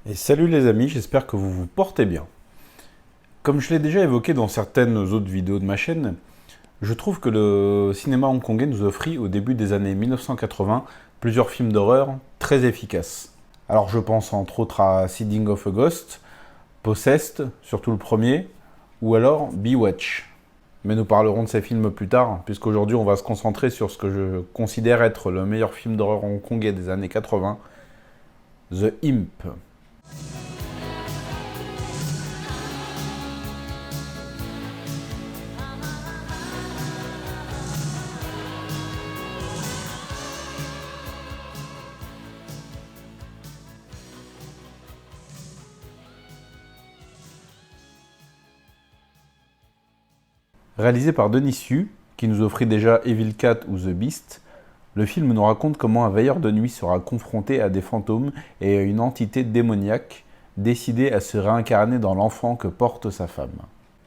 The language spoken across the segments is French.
Et salut les amis, j'espère que vous vous portez bien. Comme je l'ai déjà évoqué dans certaines autres vidéos de ma chaîne, je trouve que le cinéma hongkongais nous offrit au début des années 1980 plusieurs films d'horreur très efficaces. Alors je pense entre autres à Seeding of a Ghost, Possessed, surtout le premier, ou alors Bewitch. Mais nous parlerons de ces films plus tard, puisqu'aujourd'hui on va se concentrer sur ce que je considère être le meilleur film d'horreur hongkongais des années 80, The Imp. Réalisé par Denis Yu, qui nous offrit déjà Evil Cat ou The Beast, le film nous raconte comment un veilleur de nuit sera confronté à des fantômes et à une entité démoniaque décidée à se réincarner dans l'enfant que porte sa femme.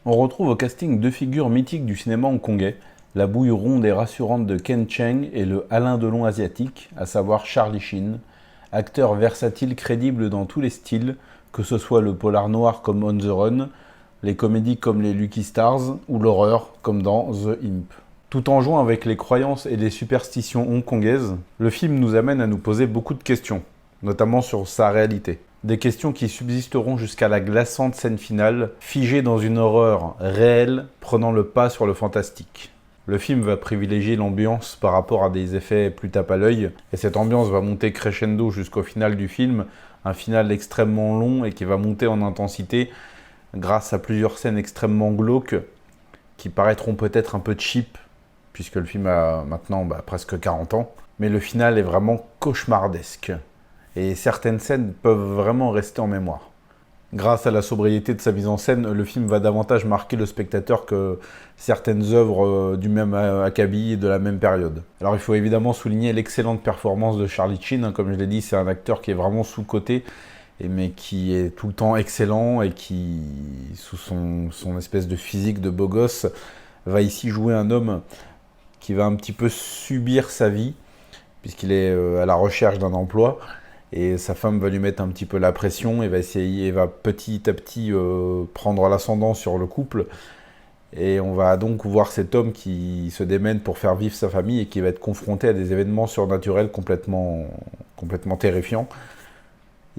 On retrouve au casting deux figures mythiques du cinéma hongkongais, la bouille ronde et rassurante de Ken Cheng et le Alain Delon asiatique, à savoir Charlie Sheen, acteur versatile crédible dans tous les styles, que ce soit le polar noir comme On the Run, les comédies comme les Lucky Stars ou l'horreur comme dans The Imp. Tout en jouant avec les croyances et les superstitions hongkongaises, le film nous amène à nous poser beaucoup de questions, notamment sur sa réalité. Des questions qui subsisteront jusqu'à la glaçante scène finale, figée dans une horreur réelle, prenant le pas sur le fantastique. Le film va privilégier l'ambiance par rapport à des effets plus tape à l'œil, et cette ambiance va monter crescendo jusqu'au final du film, un final extrêmement long et qui va monter en intensité grâce à plusieurs scènes extrêmement glauques qui paraîtront peut-être un peu cheap, puisque le film a maintenant presque 40 ans. Mais le final est vraiment cauchemardesque. Et certaines scènes peuvent vraiment rester en mémoire. Grâce à la sobriété de sa mise en scène, le film va davantage marquer le spectateur que certaines œuvres du même acabit et de la même période. Alors il faut évidemment souligner l'excellente performance de Charlie Sheen. Comme je l'ai dit, c'est un acteur qui est vraiment sous-coté, mais qui est tout le temps excellent et qui, sous son espèce de physique de beau gosse, va ici jouer un homme qui va un petit peu subir sa vie, puisqu'il est à la recherche d'un emploi, et sa femme va lui mettre un petit peu la pression, et va petit à petit prendre l'ascendant sur le couple, et on va donc voir cet homme qui se démène pour faire vivre sa famille, et qui va être confronté à des événements surnaturels complètement terrifiants.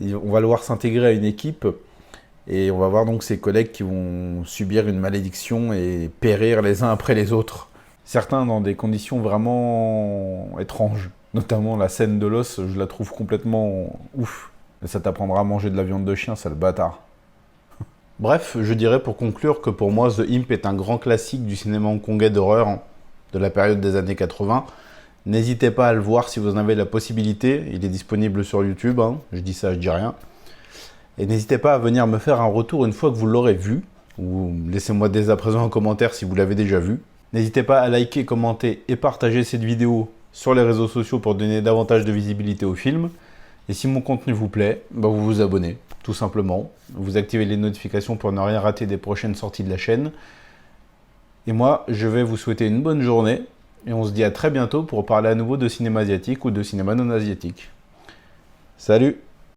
On va le voir s'intégrer à une équipe et on va voir donc ses collègues qui vont subir une malédiction et périr les uns après les autres. Certains dans des conditions vraiment étranges. Notamment la scène de l'os, je la trouve complètement ouf. Et ça t'apprendra à manger de la viande de chien, sale bâtard. Bref, je dirais pour conclure que pour moi, The Imp est un grand classique du cinéma hongkongais d'horreur de la période des années 80. N'hésitez pas à le voir si vous en avez la possibilité. Il est disponible sur YouTube. Je dis ça, je dis rien. Et n'hésitez pas à venir me faire un retour une fois que vous l'aurez vu. Ou laissez-moi dès à présent un commentaire si vous l'avez déjà vu. N'hésitez pas à liker, commenter et partager cette vidéo sur les réseaux sociaux pour donner davantage de visibilité au film. Et si mon contenu vous plaît, vous vous abonnez, tout simplement. Vous activez les notifications pour ne rien rater des prochaines sorties de la chaîne. Et moi, je vais vous souhaiter une bonne journée. Et on se dit à très bientôt pour parler à nouveau de cinéma asiatique ou de cinéma non asiatique. Salut!